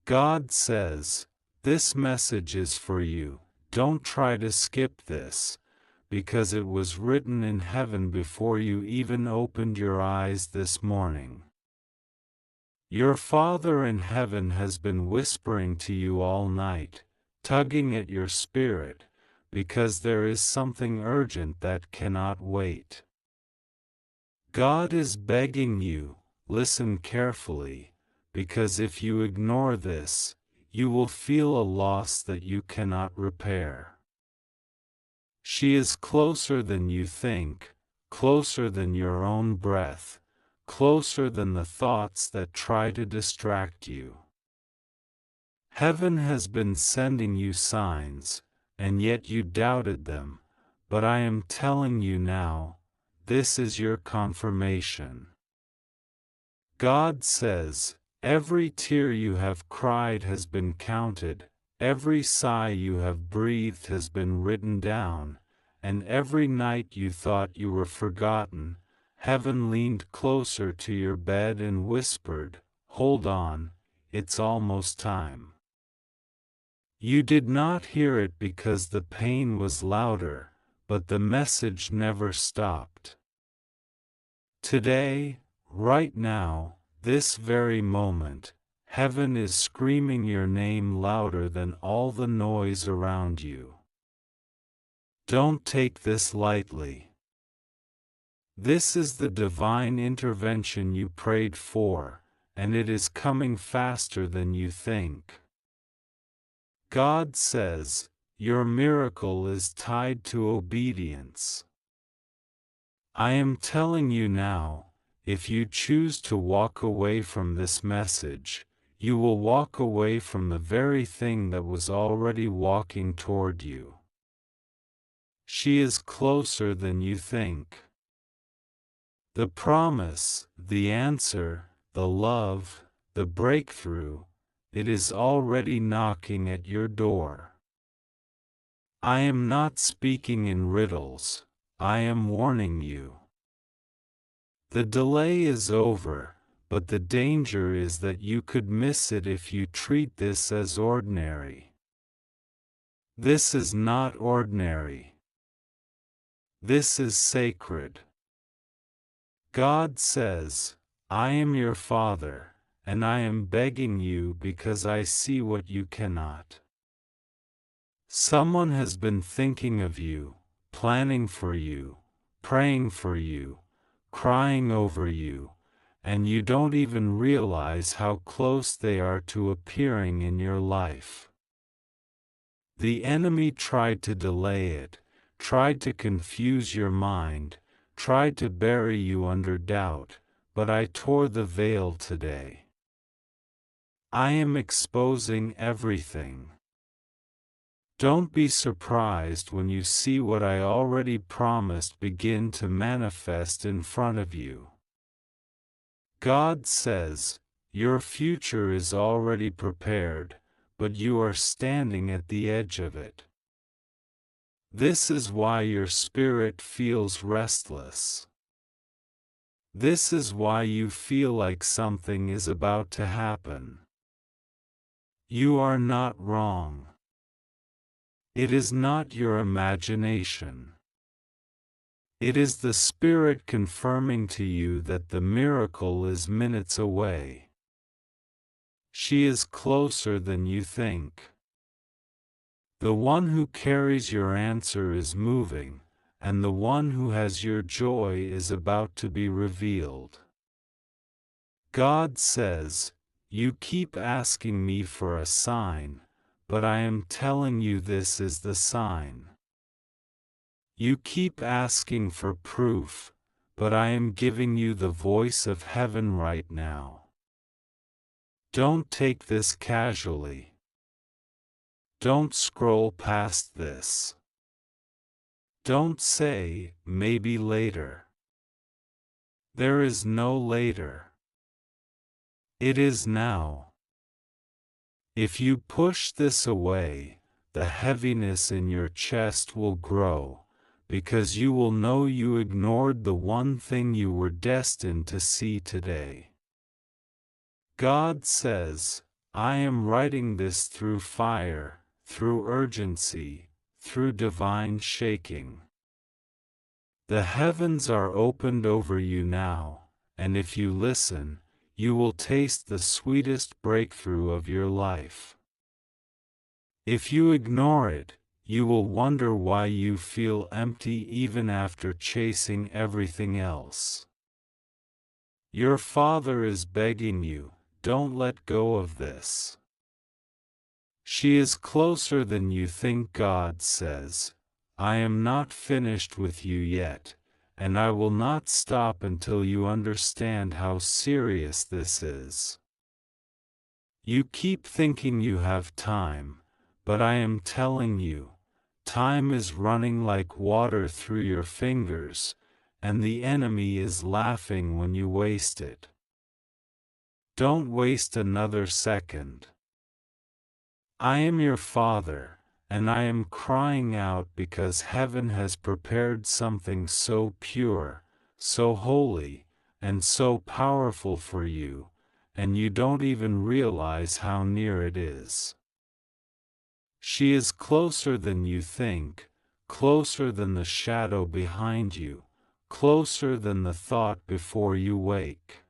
God says, this message is for you. Don't try to skip this, because it was written in heaven before you even opened your eyes this morning. Your Father in heaven has been whispering to you all night, tugging at your spirit, because there is something urgent that cannot wait. God is begging you, listen carefully, because if you ignore this, you will feel a loss that you cannot repair. She is closer than you think, closer than your own breath, closer than the thoughts that try to distract you. Heaven has been sending you signs, and yet you doubted them, but I am telling you now, this is your confirmation. God says, every tear you have cried has been counted, every sigh you have breathed has been written down, and every night you thought you were forgotten, heaven leaned closer to your bed and whispered, hold on, it's almost time. You did not hear it because the pain was louder, but the message never stopped. Today, right now, this very moment, heaven is screaming your name louder than all the noise around you. Don't take this lightly. This is the divine intervention you prayed for, and it is coming faster than you think. God says, your miracle is tied to obedience. I am telling you now, if you choose to walk away from this message, you will walk away from the very thing that was already walking toward you. She is closer than you think. The promise, the answer, the love, the breakthrough, it is already knocking at your door. I am not speaking in riddles, I am warning you. The delay is over, but the danger is that you could miss it if you treat this as ordinary. This is not ordinary. This is sacred. God says, I am your Father, and I am begging you because I see what you cannot. Someone has been thinking of you, planning for you, praying for you, crying over you, and you don't even realize how close they are to appearing in your life. The enemy tried to delay it, tried to confuse your mind, tried to bury you under doubt, but I tore the veil today. I am exposing everything. Don't be surprised when you see what I already promised begin to manifest in front of you. God says, your future is already prepared, but you are standing at the edge of it. This is why your spirit feels restless. This is why you feel like something is about to happen. You are not wrong. It is not your imagination. It is the Spirit confirming to you that the miracle is minutes away. She is closer than you think. The one who carries your answer is moving, and the one who has your joy is about to be revealed. God says, you keep asking me for a sign, but I am telling you this is the sign. You keep asking for proof, but I am giving you the voice of heaven right now. Don't take this casually. Don't scroll past this. Don't say, maybe later. There is no later. It is now. If you push this away, the heaviness in your chest will grow, because you will know you ignored the one thing you were destined to see today. God says, I am writing this through fire, through urgency, through divine shaking. The heavens are opened over you now, and if you listen, you will taste the sweetest breakthrough of your life. If you ignore it, you will wonder why you feel empty even after chasing everything else. Your Father is begging you, don't let go of this. She is closer than you think. God says, I am not finished with you yet, and I will not stop until you understand how serious this is. You keep thinking you have time, but I am telling you, time is running like water through your fingers, and the enemy is laughing when you waste it. Don't waste another second. I am your Father, and I am crying out because heaven has prepared something so pure, so holy, and so powerful for you, and you don't even realize how near it is. She is closer than you think, closer than the shadow behind you, closer than the thought before you wake.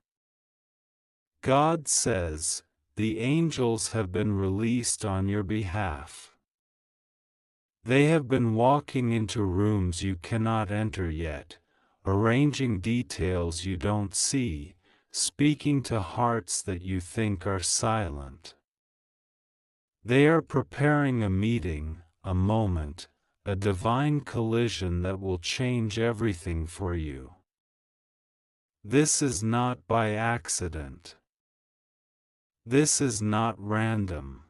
God says, the angels have been released on your behalf. They have been walking into rooms you cannot enter yet, arranging details you don't see, speaking to hearts that you think are silent. They are preparing a meeting, a moment, a divine collision that will change everything for you. This is not by accident. This is not random.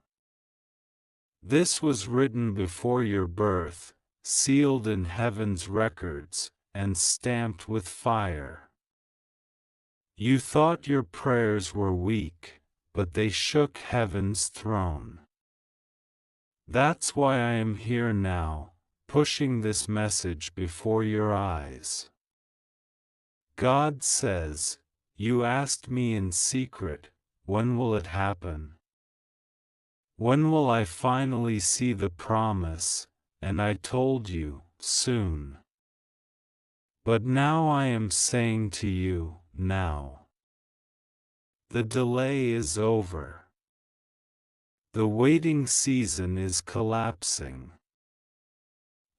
This was written before your birth, sealed in heaven's records, and stamped with fire. You thought your prayers were weak, but they shook heaven's throne. That's why I am here now, pushing this message before your eyes. God says, you asked me in secret, when will it happen? When will I finally see the promise? And I told you, soon. But now I am saying to you, now. The delay is over. The waiting season is collapsing.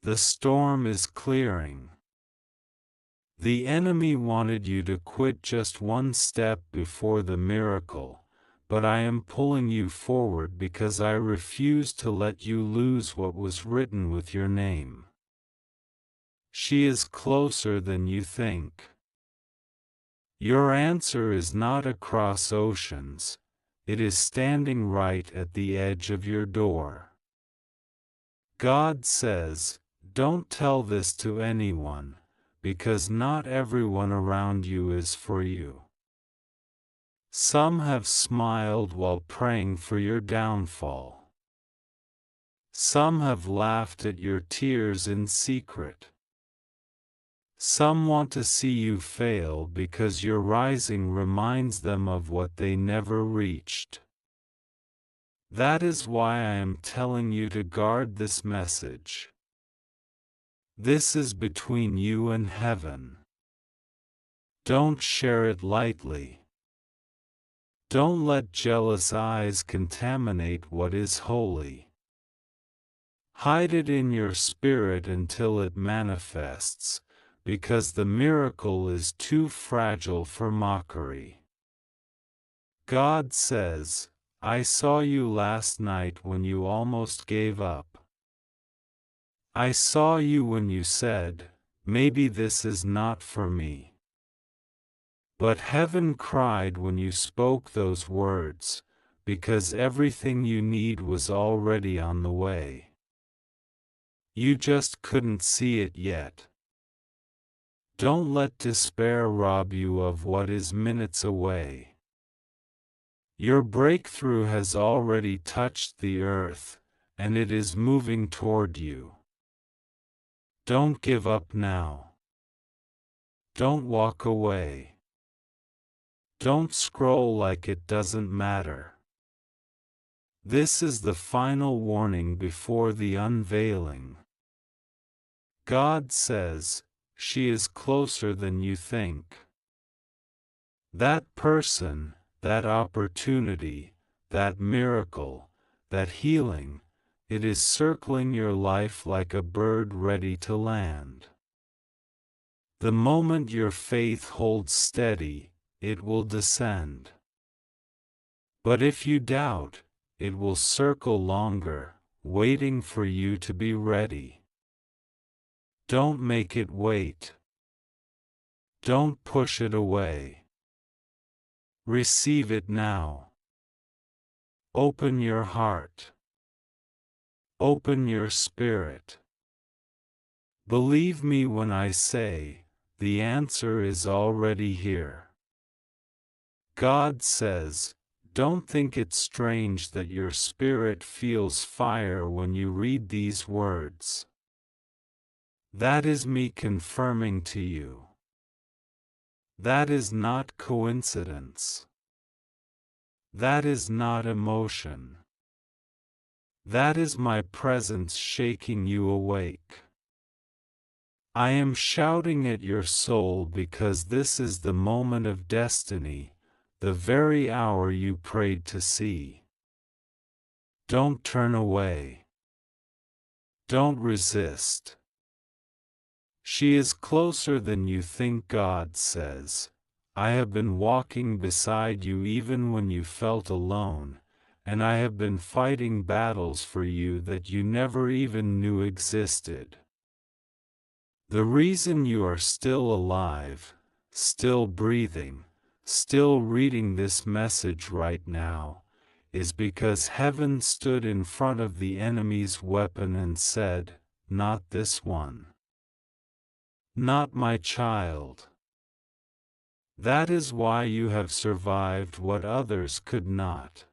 The storm is clearing. The enemy wanted you to quit just one step before the miracle, but I am pulling you forward because I refuse to let you lose what was written with your name. She is closer than you think. Your answer is not across oceans, it is standing right at the edge of your door. God says, don't tell this to anyone, because not everyone around you is for you. Some have smiled while praying for your downfall. Some have laughed at your tears in secret. Some want to see you fail because your rising reminds them of what they never reached. That is why I am telling you to guard this message. This is between you and heaven. Don't share it lightly. Don't let jealous eyes contaminate what is holy. Hide it in your spirit until it manifests, because the miracle is too fragile for mockery. God says, I saw you last night when you almost gave up. I saw you when you said, maybe this is not for me. But heaven cried when you spoke those words, because everything you need was already on the way. You just couldn't see it yet. Don't let despair rob you of what is minutes away. Your breakthrough has already touched the earth, and it is moving toward you. Don't give up now. Don't walk away. Don't scroll like it doesn't matter. This is the final warning before the unveiling. God says, she is closer than you think. That person, that opportunity, that miracle, that healing, it is circling your life like a bird ready to land. The moment your faith holds steady, it will descend. But if you doubt, it will circle longer, waiting for you to be ready. Don't make it wait. Don't push it away. Receive it now. Open your heart. Open your spirit. Believe me when I say, the answer is already here. God says, don't think it strange that your spirit feels fire when you read these words. That is me confirming to you. That is not coincidence. That is not emotion. That is my presence shaking you awake. I am shouting at your soul because this is the moment of destiny, the very hour you prayed to see. Don't turn away. Don't resist. She is closer than you think. God says, I have been walking beside you even when you felt alone, and I have been fighting battles for you that you never even knew existed. The reason you are still alive, still breathing, still reading this message right now, is because heaven stood in front of the enemy's weapon and said, not this one. Not my child. That is why you have survived what others could not.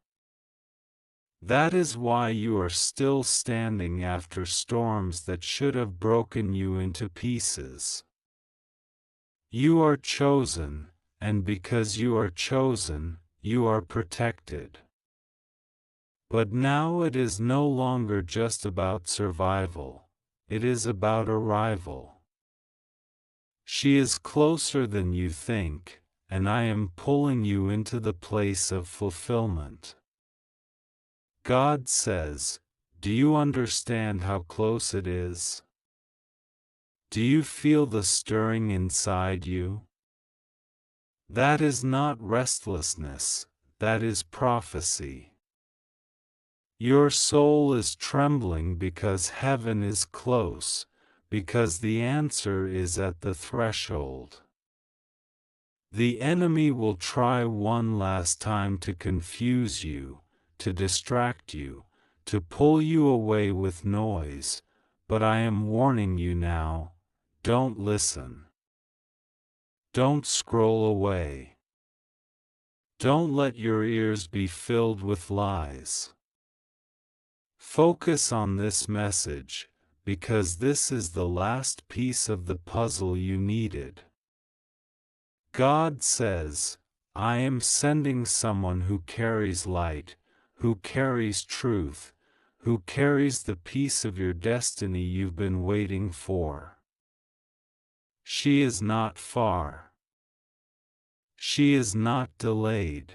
That is why you are still standing after storms that should have broken you into pieces. You are chosen, and because you are chosen, you are protected. But now it is no longer just about survival, it is about arrival. She is closer than you think, and I am pulling you into the place of fulfillment. God says, do you understand how close it is? Do you feel the stirring inside you? That is not restlessness, that is prophecy. Your soul is trembling because heaven is close, because the answer is at the threshold. The enemy will try one last time to confuse you, to distract you, to pull you away with noise, but I am warning you now, don't listen. Don't scroll away. Don't let your ears be filled with lies. Focus on this message, because this is the last piece of the puzzle you needed. God says, I am sending someone who carries light, who carries truth, who carries the piece of your destiny you've been waiting for. She is not far. She is not delayed.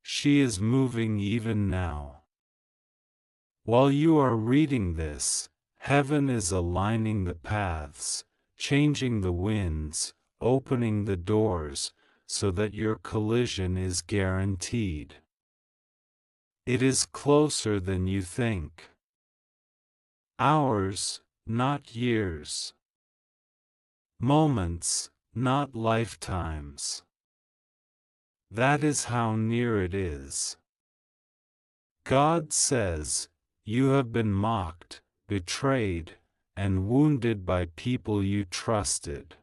She is moving even now. While you are reading this, heaven is aligning the paths, changing the winds, opening the doors, so that your collision is guaranteed. It is closer than you think. Hours, not years. Moments, not lifetimes. That is how near it is. God says, you have been mocked, betrayed, and wounded by people you trusted.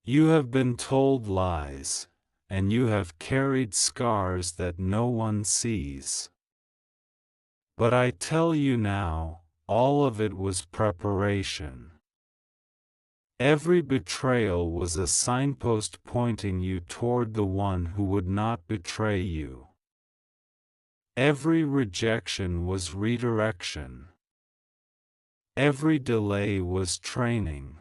You have been told lies, and you have carried scars that no one sees. But I tell you now, all of it was preparation. Every betrayal was a signpost pointing you toward the one who would not betray you. Every rejection was redirection. Every delay was training.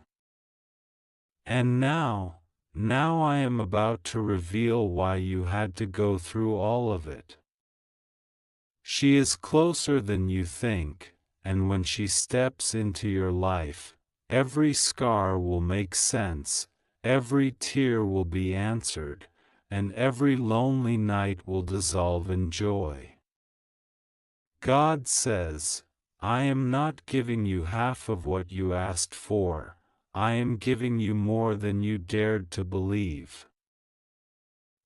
And now I am about to reveal why you had to go through all of it. She is closer than you think, and when she steps into your life, every scar will make sense, every tear will be answered, and every lonely night will dissolve in joy. God says, I am not giving you half of what you asked for, I am giving you more than you dared to believe.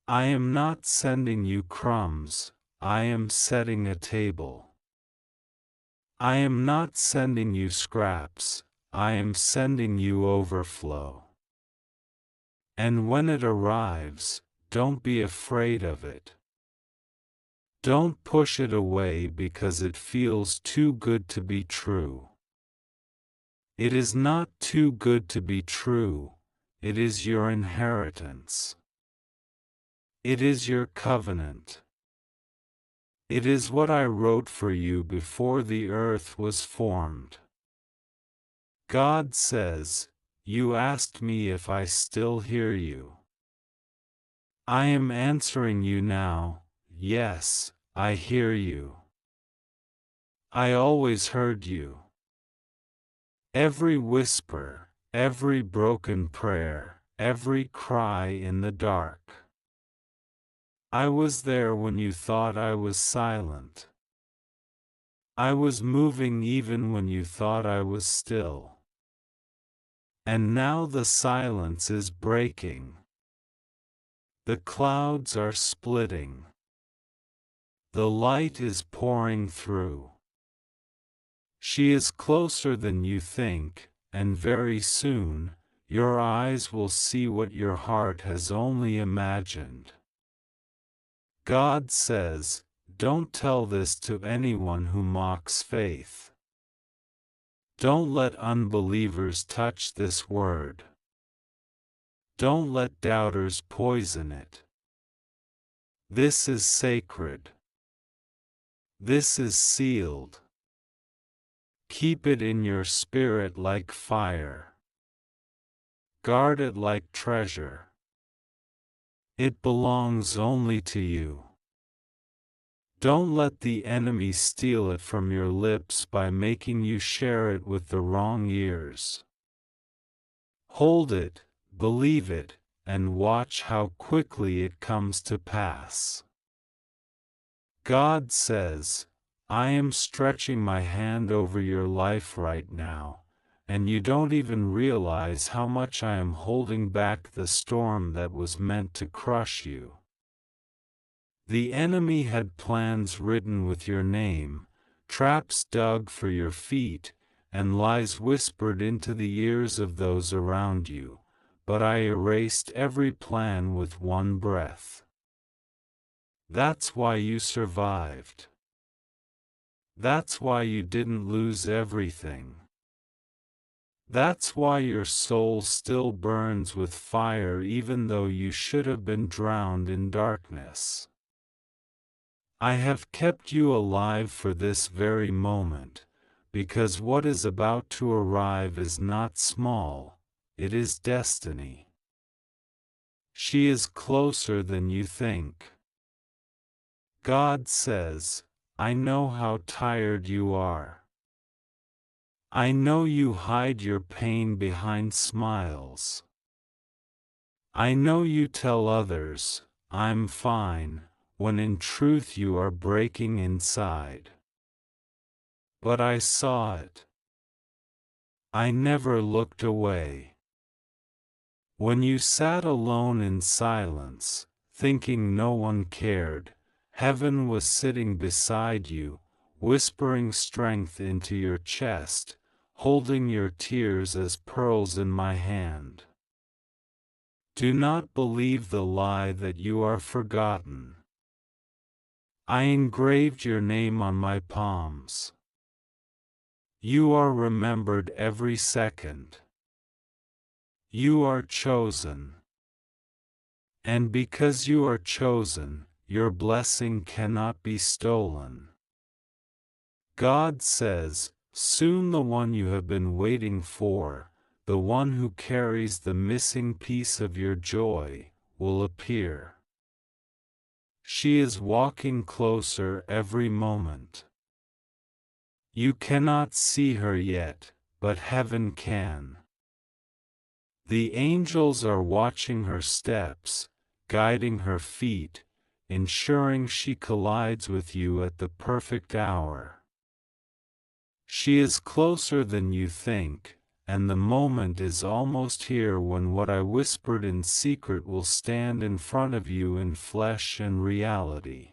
I am not sending you crumbs, I am setting a table. I am not sending you scraps, I am sending you overflow. And when it arrives, don't be afraid of it. Don't push it away because it feels too good to be true. It is not too good to be true, it is your inheritance. It is your covenant. It is what I wrote for you before the earth was formed. God says, you asked me if I still hear you. I am answering you now, yes, I hear you. I always heard you. Every whisper, every broken prayer, every cry in the dark. I was there when you thought I was silent. I was moving even when you thought I was still. And now the silence is breaking. The clouds are splitting. The light is pouring through. She is closer than you think, and very soon, your eyes will see what your heart has only imagined. God says, don't tell this to anyone who mocks faith. Don't let unbelievers touch this word. Don't let doubters poison it. This is sacred. This is sealed. Keep it in your spirit like fire. Guard it like treasure. It belongs only to you. Don't let the enemy steal it from your lips by making you share it with the wrong ears. Hold it, believe it, and watch how quickly it comes to pass. God says, I am stretching my hand over your life right now, and you don't even realize how much I am holding back the storm that was meant to crush you. The enemy had plans written with your name, traps dug for your feet, and lies whispered into the ears of those around you, but I erased every plan with one breath. That's why you survived. That's why you didn't lose everything. That's why your soul still burns with fire even though you should have been drowned in darkness. I have kept you alive for this very moment, because what is about to arrive is not small, it is destiny. She is closer than you think. God says, I know how tired you are. I know you hide your pain behind smiles. I know you tell others, I'm fine, when in truth you are breaking inside. But I saw it. I never looked away. When you sat alone in silence, thinking no one cared, heaven was sitting beside you, whispering strength into your chest, holding your tears as pearls in my hand. Do not believe the lie that you are forgotten. I engraved your name on my palms. You are remembered every second. You are chosen. And because you are chosen, your blessing cannot be stolen. God says, soon the one you have been waiting for, the one who carries the missing piece of your joy, will appear. She is walking closer every moment. You cannot see her yet, but heaven can. The angels are watching her steps, guiding her feet, ensuring she collides with you at the perfect hour. She is closer than you think, and the moment is almost here when what I whispered in secret will stand in front of you in flesh and reality.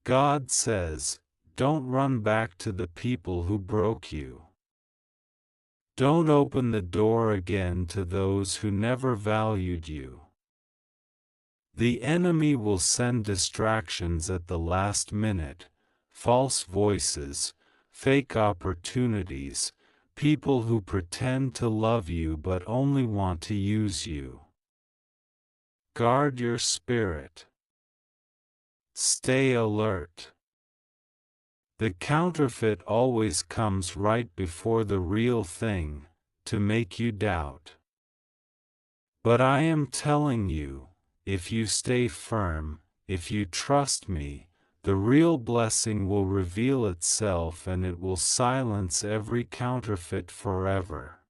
God says, don't run back to the people who broke you. Don't open the door again to those who never valued you. The enemy will send distractions at the last minute, false voices, fake opportunities, people who pretend to love you but only want to use you. Guard your spirit. Stay alert. The counterfeit always comes right before the real thing, to make you doubt. But I am telling you, if you stay firm, if you trust me, the real blessing will reveal itself and it will silence every counterfeit forever.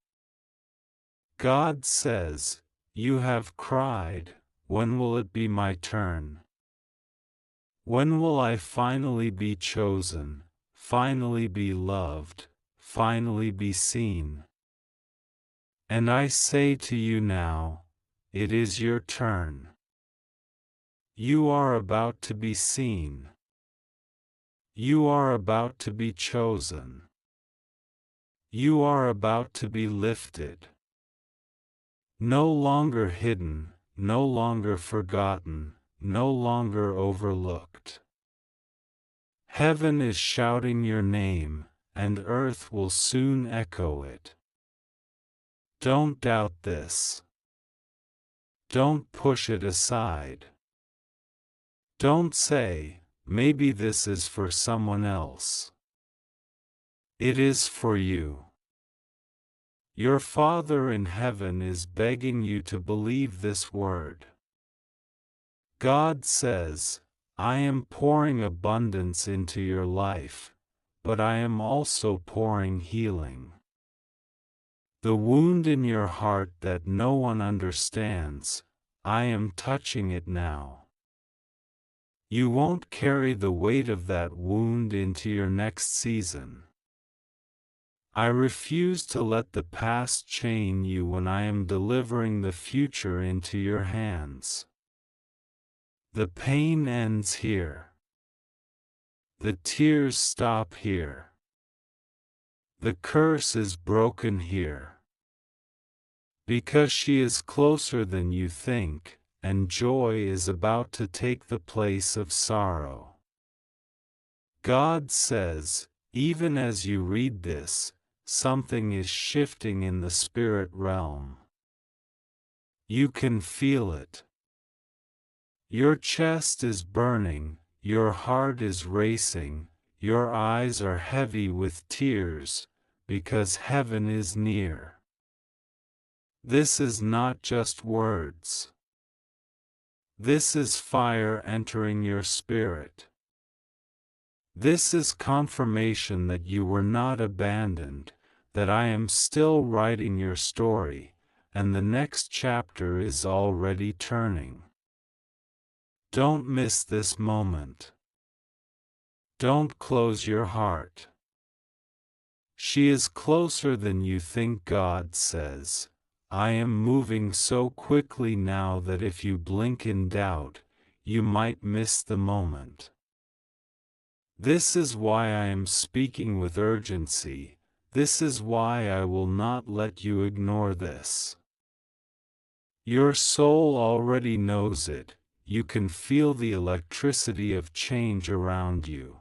God says, you have cried, when will it be my turn? When will I finally be chosen, finally be loved, finally be seen? And I say to you now, it is your turn. You are about to be seen. You are about to be chosen. You are about to be lifted. No longer hidden, no longer forgotten, no longer overlooked. Heaven is shouting your name, and earth will soon echo it. Don't doubt this. Don't push it aside. Don't say, maybe this is for someone else. It is for you. Your Father in heaven is begging you to believe this word. God says, I am pouring abundance into your life, but I am also pouring healing. The wound in your heart that no one understands, I am touching it now. You won't carry the weight of that wound into your next season. I refuse to let the past chain you when I am delivering the future into your hands. The pain ends here. The tears stop here. The curse is broken here. Because she is closer than you think, and joy is about to take the place of sorrow. God says, even as you read this, something is shifting in the spirit realm. You can feel it. Your chest is burning, your heart is racing, your eyes are heavy with tears, because heaven is near. This is not just words. This is fire entering your spirit. This is confirmation that you were not abandoned, that I am still writing your story, and the next chapter is already turning. Don't miss this moment. Don't close your heart. She is closer than you think. God says, I am moving so quickly now that if you blink in doubt, you might miss the moment. This is why I am speaking with urgency. This is why I will not let you ignore this. Your soul already knows it. You can feel the electricity of change around you.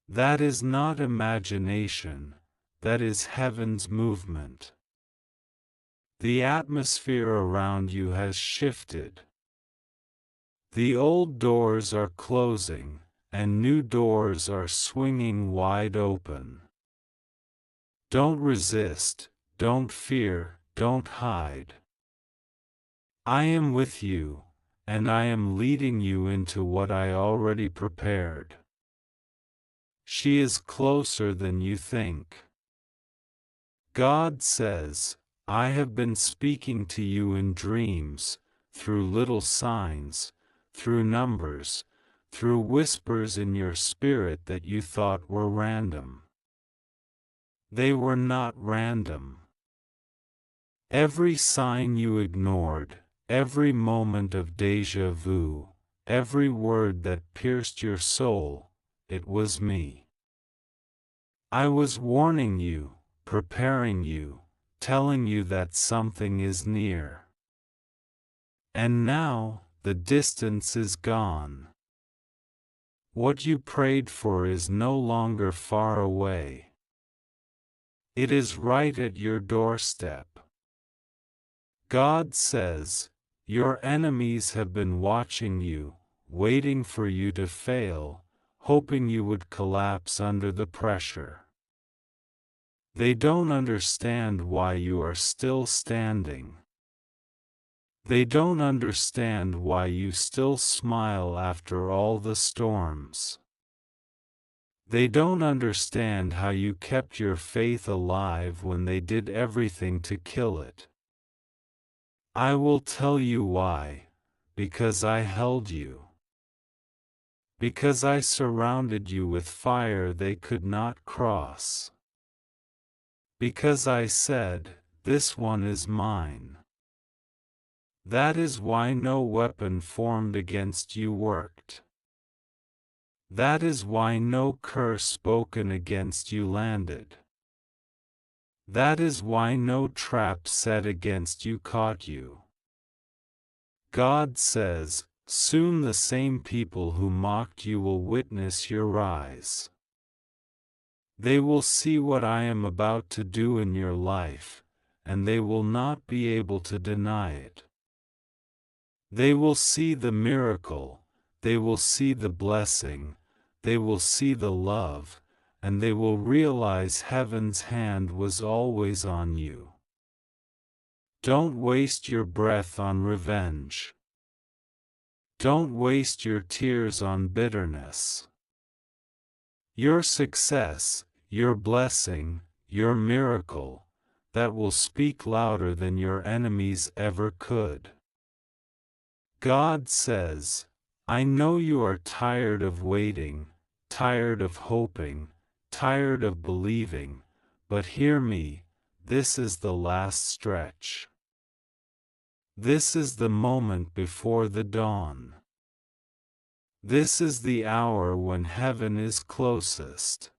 That is not imagination, that is heaven's movement. The atmosphere around you has shifted. The old doors are closing, and new doors are swinging wide open. Don't resist, don't fear, don't hide. I am with you, and I am leading you into what I already prepared. She is closer than you think. God says, I have been speaking to you in dreams, through little signs, through numbers, through whispers in your spirit that you thought were random. They were not random. Every sign you ignored, every moment of déjà vu, every word that pierced your soul, it was me. I was warning you, preparing you, telling you that something is near. And now, the distance is gone. What you prayed for is no longer far away. It is right at your doorstep. God says, your enemies have been watching you, waiting for you to fail, hoping you would collapse under the pressure. They don't understand why you are still standing. They don't understand why you still smile after all the storms. They don't understand how you kept your faith alive when they did everything to kill it. I will tell you why, because I held you. Because I surrounded you with fire they could not cross. Because I said, this one is mine. That is why no weapon formed against you worked. That is why no curse spoken against you landed. That is why no trap set against you caught you. God says, soon the same people who mocked you will witness your rise. They will see what I am about to do in your life, and they will not be able to deny it. They will see the miracle, they will see the blessing, they will see the love, and they will realize heaven's hand was always on you. Don't waste your breath on revenge. Don't waste your tears on bitterness. Your success, your blessing, your miracle, that will speak louder than your enemies ever could. God says, I know you are tired of waiting, tired of hoping, tired of believing, but hear me, this is the last stretch. This is the moment before the dawn. This is the hour when heaven is closest.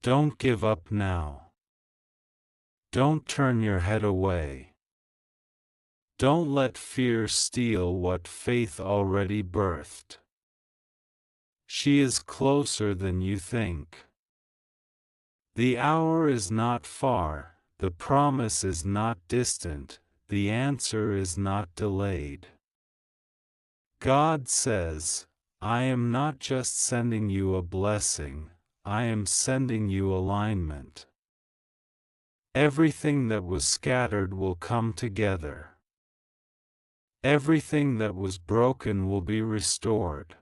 Don't give up now. Don't turn your head away. Don't let fear steal what faith already birthed. She is closer than you think. The hour is not far, the promise is not distant, the answer is not delayed. God says, I am not just sending you a blessing, I am sending you alignment. Everything that was scattered will come together. Everything that was broken will be restored.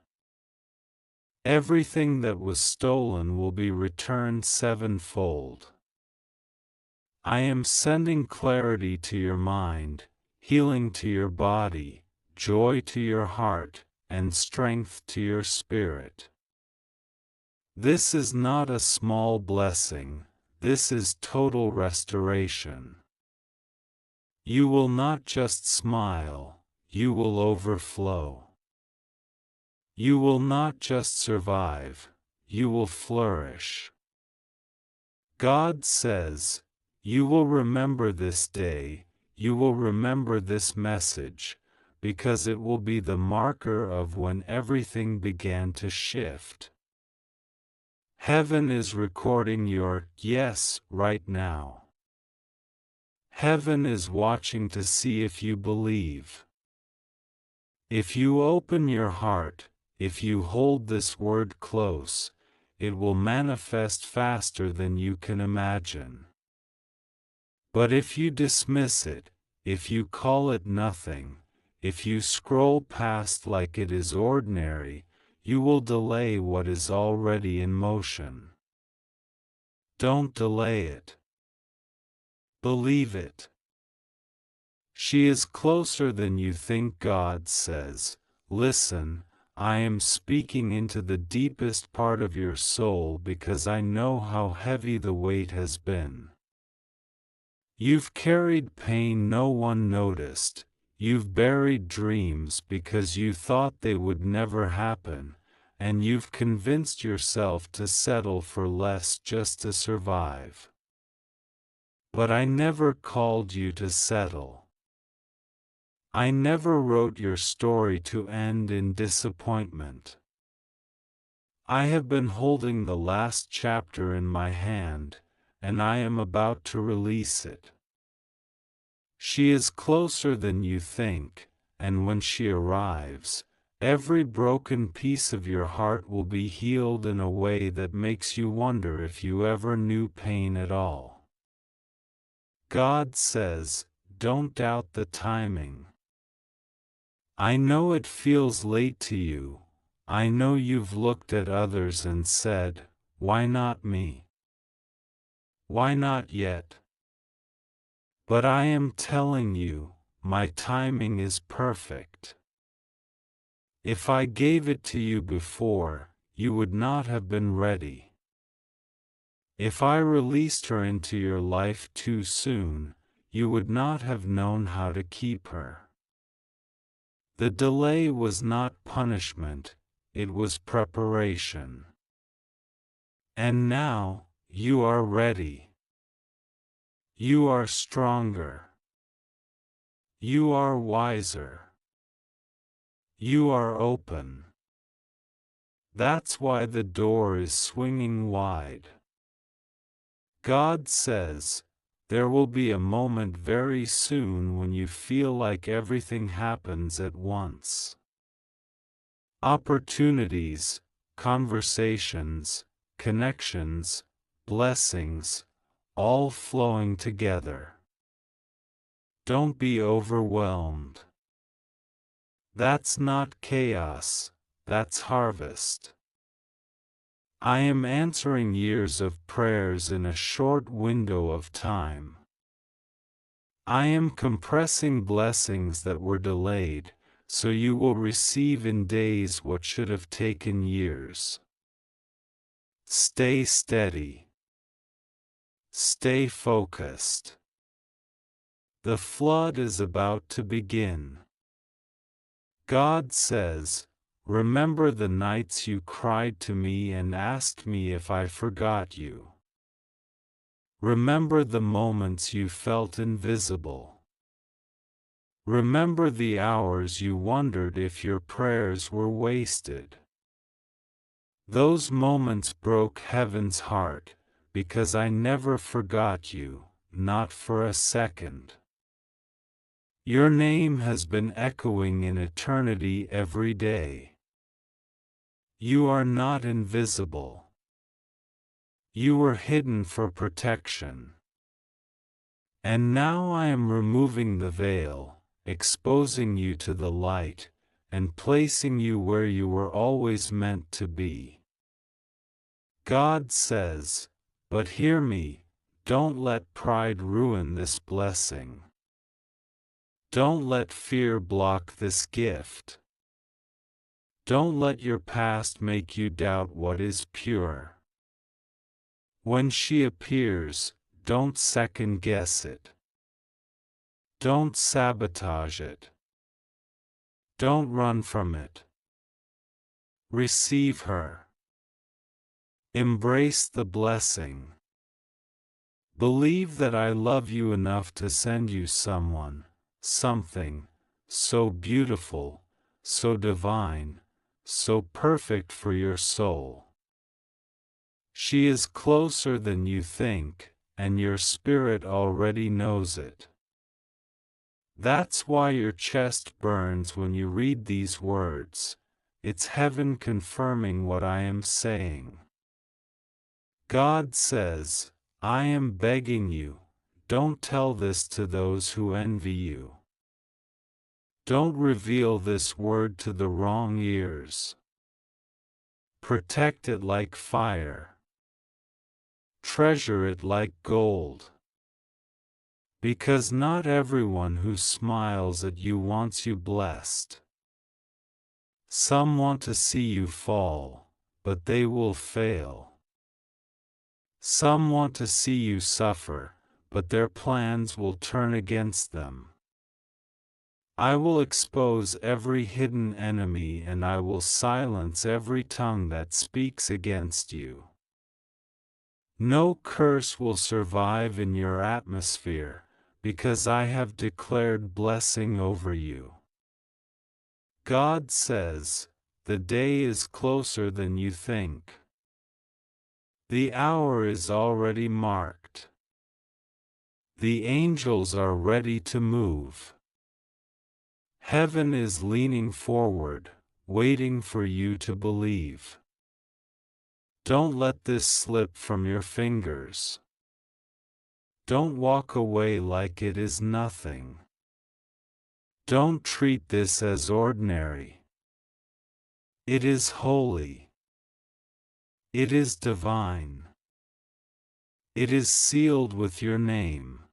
Everything that was stolen will be returned sevenfold. I am sending clarity to your mind, healing to your body, joy to your heart, and strength to your spirit. This is not a small blessing, this is total restoration. You will not just smile, you will overflow. You will not just survive, you will flourish. God says, you will remember this day, you will remember this message, because it will be the marker of when everything began to shift. Heaven is recording your yes right now. Heaven is watching to see if you believe. If you open your heart, if you hold this word close, it will manifest faster than you can imagine. But if you dismiss it, if you call it nothing, if you scroll past like it is ordinary, you will delay what is already in motion. Don't delay it. Believe it. She is closer than you think. God says, listen, I am speaking into the deepest part of your soul because I know how heavy the weight has been. You've carried pain no one noticed, you've buried dreams because you thought they would never happen, and you've convinced yourself to settle for less just to survive. But I never called you to settle. I never wrote your story to end in disappointment. I have been holding the last chapter in my hand, and I am about to release it. She is closer than you think, and when she arrives, every broken piece of your heart will be healed in a way that makes you wonder if you ever knew pain at all. God says, don't doubt the timing. I know it feels late to you. I know you've looked at others and said, why not me? Why not yet? But I am telling you, my timing is perfect. If I gave it to you before, you would not have been ready. If I released her into your life too soon, you would not have known how to keep her. The delay was not punishment, it was preparation. And now, you are ready. You are stronger. You are wiser. You are open. That's why the door is swinging wide. God says, there will be a moment very soon when you feel like everything happens at once. Opportunities, conversations, connections, blessings, all flowing together. Don't be overwhelmed. That's not chaos, that's harvest. I am answering years of prayers in a short window of time. I am compressing blessings that were delayed, so you will receive in days what should have taken years. Stay steady. Stay focused. The flood is about to begin. God says, remember the nights you cried to me and asked me if I forgot you. Remember the moments you felt invisible. Remember the hours you wondered if your prayers were wasted. Those moments broke heaven's heart, because I never forgot you, not for a second. Your name has been echoing in eternity every day. You are not invisible. You were hidden for protection. And now I am removing the veil, exposing you to the light, and placing you where you were always meant to be. God says, but hear me, don't let pride ruin this blessing. Don't let fear block this gift. Don't let your past make you doubt what is pure. When she appears, don't second guess it. Don't sabotage it. Don't run from it. Receive her. Embrace the blessing. Believe that I love you enough to send you someone, something, so beautiful, so divine, so perfect for your soul. She is closer than you think, and your spirit already knows it. That's why your chest burns when you read these words. It's heaven confirming what I am saying. God says, I am begging you, don't tell this to those who envy you. Don't reveal this word to the wrong ears. Protect it like fire. Treasure it like gold. Because not everyone who smiles at you wants you blessed. Some want to see you fall, but they will fail. Some want to see you suffer, but their plans will turn against them. I will expose every hidden enemy and I will silence every tongue that speaks against you. No curse will survive in your atmosphere, because I have declared blessing over you. God says, the day is closer than you think. The hour is already marked. The angels are ready to move. Heaven is leaning forward, waiting for you to believe. Don't let this slip from your fingers. Don't walk away like it is nothing. Don't treat this as ordinary. It is holy. It is divine. It is sealed with your name.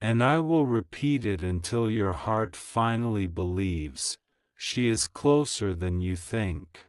And I will repeat it until your heart finally believes, she is closer than you think.